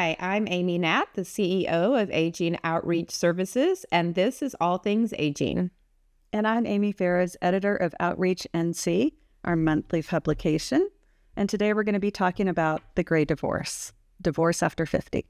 Hi, I'm Amy Natt, the CEO of Aging Outreach Services, and this is All Things Aging. And I'm Amy Phariss, editor of Outreach NC, our monthly publication. And today we're going to be talking about the gray divorce after 50.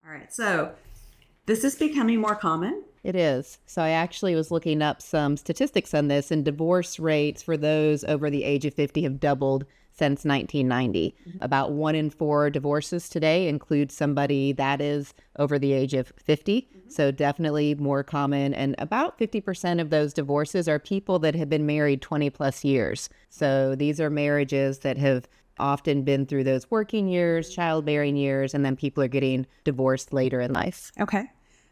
All right, so this is becoming more common. It is. So I actually was looking up some statistics on this, and divorce rates for those over the age of 50 have doubled since 1990. About 1 in 4 divorces today include somebody that is over the age of 50. So definitely more common. And about 50% of those divorces are people that have been married 20 plus years. So these are marriages that have often been through those working years, childbearing years, and then people are getting divorced later in life. Okay.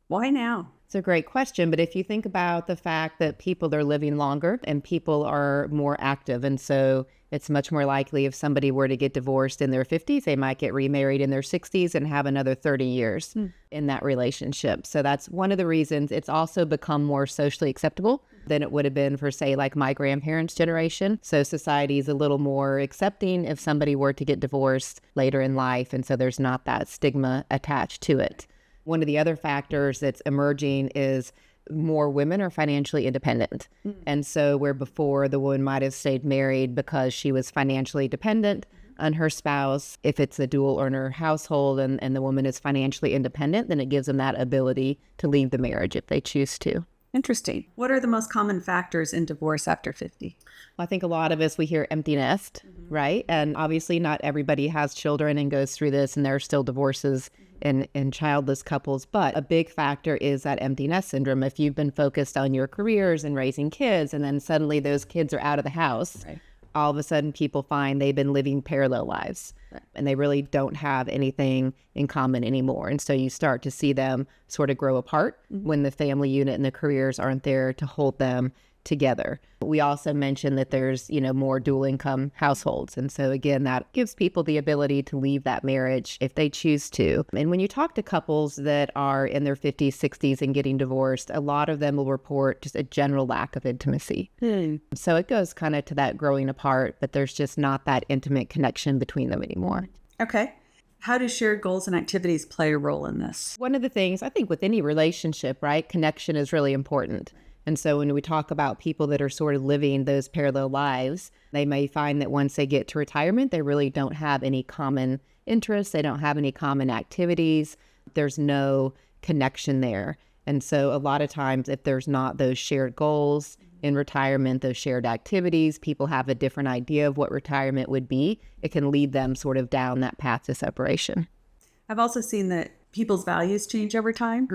Why now? It's a great question, but if you think about the fact that people are living longer and people are more active, and so it's much more likely if somebody were to get divorced in their 50s, they might get remarried in their 60s and have another 30 years in that relationship. So that's one of the reasons. It's also become more socially acceptable than it would have been for, say, like my grandparents' generation. So society is a little more accepting if somebody were to get divorced later in life, and so there's not that stigma attached to it. One of the other factors that's emerging is more women are financially independent. And so where before the woman might have stayed married because she was financially dependent on her spouse, if it's a dual earner household and the woman is financially independent, then it gives them that ability to leave the marriage if they choose to. Interesting. What are the most common factors in divorce after 50? Well, I think a lot of us, we hear empty nest, right? And obviously not everybody has children and goes through this, and there are still divorces in childless couples. But a big factor is that empty nest syndrome. If you've been focused on your careers and raising kids, and then suddenly those kids are out of the house, right, all of a sudden people find they've been living parallel lives, right, and they really don't have anything in common anymore. And so you start to see them sort of grow apart when the family unit and the careers aren't there to hold them together. We also mentioned that there's, more dual income households. And so again, that gives people the ability to leave that marriage if they choose to. And when you talk to couples that are in their 50s, 60s and getting divorced, a lot of them will report just a general lack of intimacy. So it goes kind of to that growing apart, but there's just not that intimate connection between them anymore. Okay. How do shared goals and activities play a role in this? One of the things, I think with any relationship, right, connection is really important. And so when we talk about people that are sort of living those parallel lives, they may find that once they get to retirement, they really don't have any common interests. They don't have any common activities. There's no connection there. And so a lot of times, if there's not those shared goals in retirement, those shared activities, people have a different idea of what retirement would be. It can lead them sort of down that path to separation. I've also seen that people's values change over time.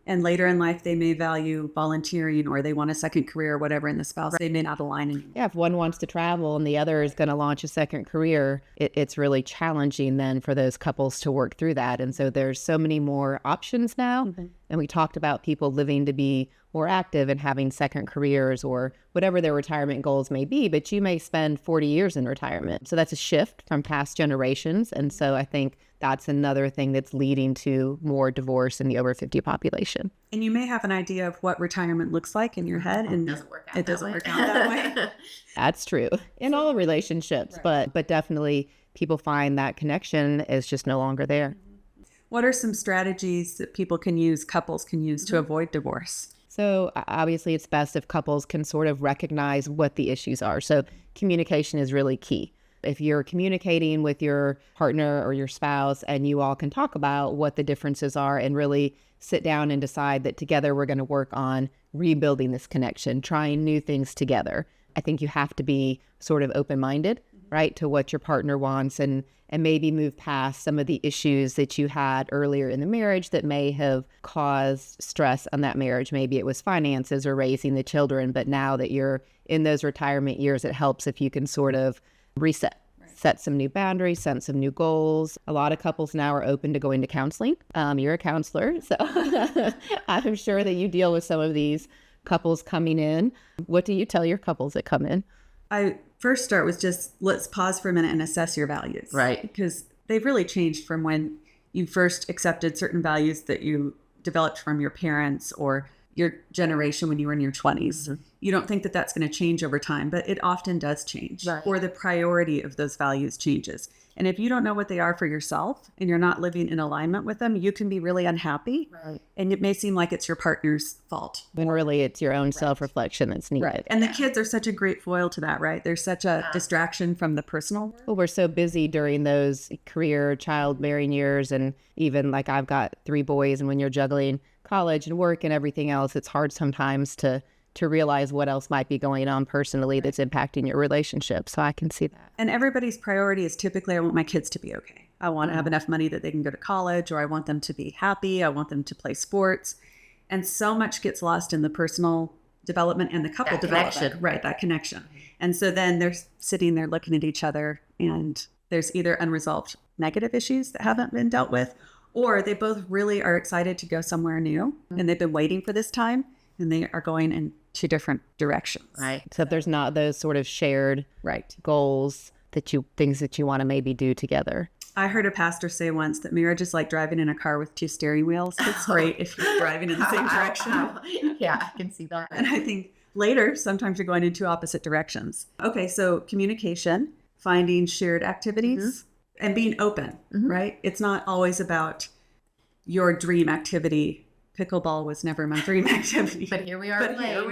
And later in life, they may value volunteering or they want a second career or whatever, and the spouse, they may not align anymore. Yeah, if one wants to travel and the other is going to launch a second career, it's really challenging then for those couples to work through that. And so there's so many more options now. And we talked about people living to be more active and having second careers or whatever their retirement goals may be, but you may spend 40 years in retirement. So that's a shift from past generations. And so I think that's another thing that's leading to more divorce in the over 50 population. And you may have an idea of what retirement looks like in your head, and it doesn't work out that way. That's true in all relationships, right. But definitely people find that connection is just no longer there. What are some strategies that couples can use to avoid divorce? So obviously it's best if couples can sort of recognize what the issues are. So communication is really key. If you're communicating with your partner or your spouse and you all can talk about what the differences are and really sit down and decide that together we're going to work on rebuilding this connection, trying new things together. I think you have to be sort of open-minded, right, to what your partner wants and maybe move past some of the issues that you had earlier in the marriage that may have caused stress on that marriage. Maybe it was finances or raising the children, but now that you're in those retirement years, it helps if you can sort of reset, set some new boundaries, set some new goals. A lot of couples now are open to going to counseling. You're a counselor, so I'm sure that you deal with some of these couples coming in. What do you tell your couples that come in? I first start with just let's pause for a minute and assess your values. Right. Because they've really changed from when you first accepted certain values that you developed from your parents or your generation when you were in your 20s. Mm-hmm. You don't think that that's going to change over time, but it often does change, right? Or the priority of those values changes. And if you don't know what they are for yourself and you're not living in alignment with them, you can be really unhappy. Right. And it may seem like it's your partner's fault. When really it's your own self-reflection that's needed. Right. And the kids are such a great foil to that, right? They're such a distraction from the personal. Well, we're so busy during those career childbearing years. And even like I've got 3 boys, and when you're juggling college and work and everything else, it's hard sometimes to realize what else might be going on personally that's impacting your relationship. So I can see that. And everybody's priority is typically, I want my kids to be okay. I want to have enough money that they can go to college, or I want them to be happy. I want them to play sports. And so much gets lost in the personal development and the couple development. Connection. Right, that connection. And so then they're sitting there looking at each other, and there's either unresolved negative issues that haven't been dealt with, or they both really are excited to go somewhere new, and they've been waiting for this time, and they are going in 2 different directions. Right. So if there's not those sort of shared goals things that you want to maybe do together. I heard a pastor say once that marriage is like driving in a car with 2 steering wheels. It's great if you're driving in the same direction. Yeah, I can see that. And I think later, sometimes you're going in 2 opposite directions. Okay, so communication, finding shared activities, and being open, right? It's not always about your dream activity. Pickleball was never my dream activity. But here we are playing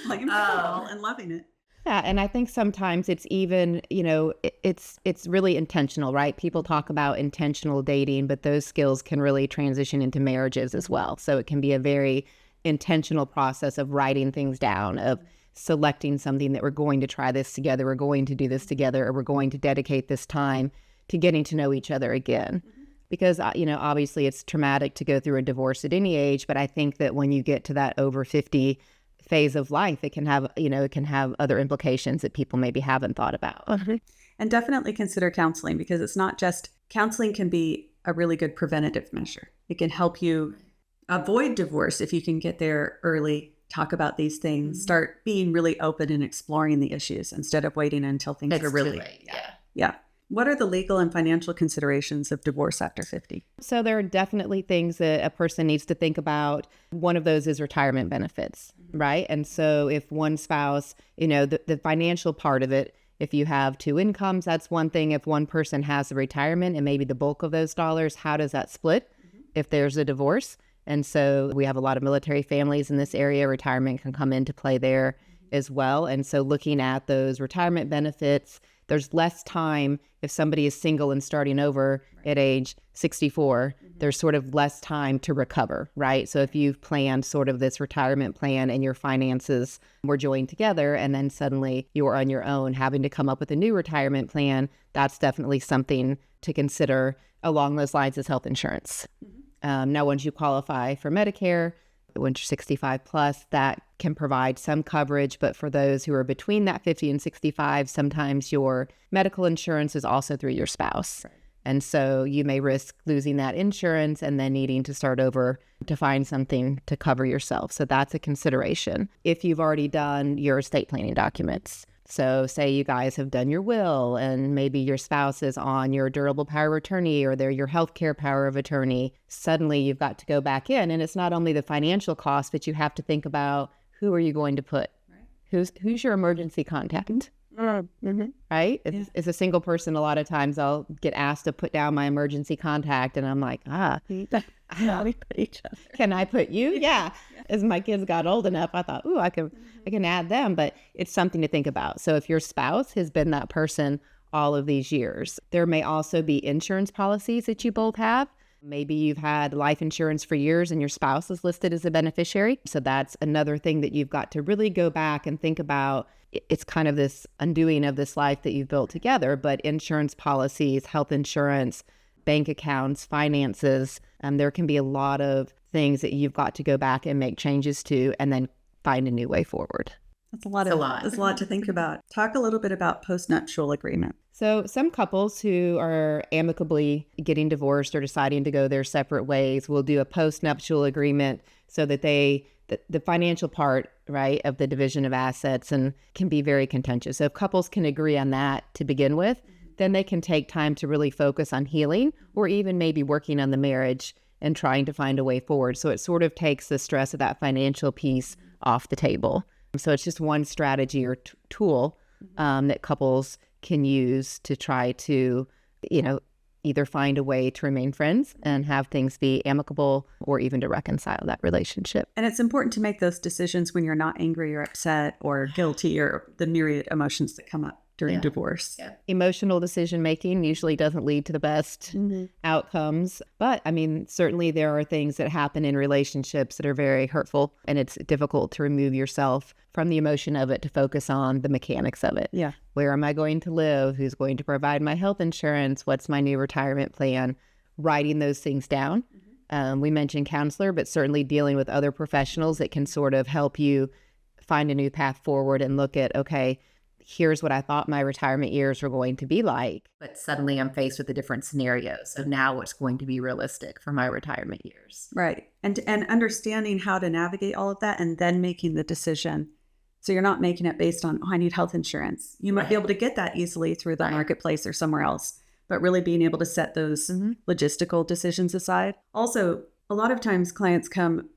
pickleball and loving it. Yeah, and I think sometimes it's even, it's really intentional, right? People talk about intentional dating, but those skills can really transition into marriages as well. So it can be a very intentional process of writing things down, of selecting something that we're going to try this together, we're going to do this together, or we're going to dedicate this time to getting to know each other again. Because, obviously it's traumatic to go through a divorce at any age, but I think that when you get to that over 50 phase of life, it can have other implications that people maybe haven't thought about. And definitely consider counseling, because it's not just, counseling can be a really good preventative measure. It can help you avoid divorce if you can get there early, talk about these things, start being really open and exploring the issues instead of waiting until things are really late. Yeah. What are the legal and financial considerations of divorce after 50? So there are definitely things that a person needs to think about. One of those is retirement benefits, right? And so if one spouse, the financial part of it, if you have 2 incomes, that's one thing. If one person has a retirement and maybe the bulk of those dollars, how does that split if there's a divorce? And so we have a lot of military families in this area. Retirement can come into play there as well. And so looking at those retirement benefits, there's less time if somebody is single and starting over at age 64, there's sort of less time to recover, right? So if you've planned sort of this retirement plan and your finances were joined together, and then suddenly you're on your own having to come up with a new retirement plan, that's definitely something to consider. Along those lines is health insurance. Now, once you qualify for Medicare, once you're 65 plus, that can provide some coverage. But for those who are between that 50 and 65, sometimes your medical insurance is also through your spouse. Right. And so you may risk losing that insurance and then needing to start over to find something to cover yourself. So that's a consideration. If you've already done your estate planning documents, so say you guys have done your will and maybe your spouse is on your durable power of attorney or they're your healthcare power of attorney, suddenly you've got to go back in. And it's not only the financial cost, but you have to think about who are you going to put? Right. Who's your emergency contact? Right? As a single person, a lot of times I'll get asked to put down my emergency contact and I'm like, we put each other. Can I put you? Yeah. As my kids got old enough, I thought, I can add them, but it's something to think about. So if your spouse has been that person all of these years, there may also be insurance policies that you both have. Maybe you've had life insurance for years and your spouse is listed as a beneficiary. So that's another thing that you've got to really go back and think about. It's kind of this undoing of this life that you've built together, but insurance policies, health insurance, bank accounts, finances, there can be a lot of things that you've got to go back and make changes to and then find a new way forward. That's a lot to think about. Talk a little bit about postnuptial agreement. So some couples who are amicably getting divorced or deciding to go their separate ways will do a postnuptial agreement so that the financial part, right, of the division of assets and can be very contentious. So if couples can agree on that to begin with, then they can take time to really focus on healing, or even maybe working on the marriage and trying to find a way forward. So it sort of takes the stress of that financial piece off the table. So it's just one strategy or tool that couples can use to try to, either find a way to remain friends and have things be amicable, or even to reconcile that relationship. And it's important to make those decisions when you're not angry or upset or guilty or the myriad emotions that come up during divorce. Yeah. Emotional decision making usually doesn't lead to the best outcomes. But I mean, certainly there are things that happen in relationships that are very hurtful, and it's difficult to remove yourself from the emotion of it to focus on the mechanics of it. Yeah. Where am I going to live? Who's going to provide my health insurance? What's my new retirement plan? Writing those things down. We mentioned counselor, but certainly dealing with other professionals that can sort of help you find a new path forward and look at, okay, here's what I thought my retirement years were going to be like, but suddenly I'm faced with a different scenario. So now what's going to be realistic for my retirement years? Right. And understanding how to navigate all of that and then making the decision. So you're not making it based on, I need health insurance. You might be able to get that easily through the marketplace or somewhere else, but really being able to set those logistical decisions aside. Also, a lot of times clients come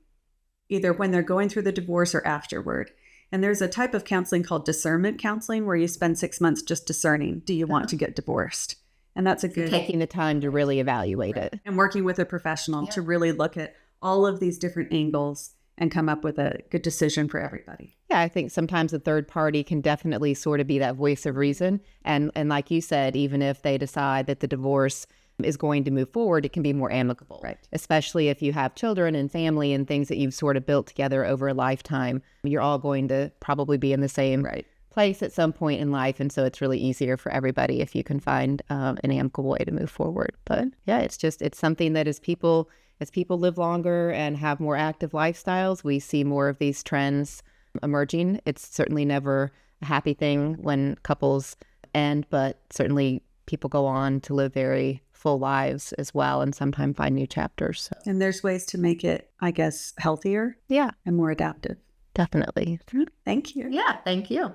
either when they're going through the divorce or afterward. And there's a type of counseling called discernment counseling where you spend 6 months just discerning, do you want to get divorced? And that's a good... Taking the time to really evaluate it. And working with a professional to really look at all of these different angles and come up with a good decision for everybody. Yeah, I think sometimes a third party can definitely sort of be that voice of reason. And like you said, even if they decide that the divorce is going to move forward, it can be more amicable, right? Especially if you have children and family and things that you've sort of built together over a lifetime. You're all going to probably be in the same place at some point in life. And so it's really easier for everybody if you can find an amicable way to move forward. But yeah, it's something that as people live longer and have more active lifestyles, we see more of these trends emerging. It's certainly never a happy thing when couples end, but certainly people go on to live very full lives as well and sometimes find new chapters. So. And there's ways to make it, I guess, healthier. Yeah. And more adaptive. Definitely. Thank you. Yeah, thank you.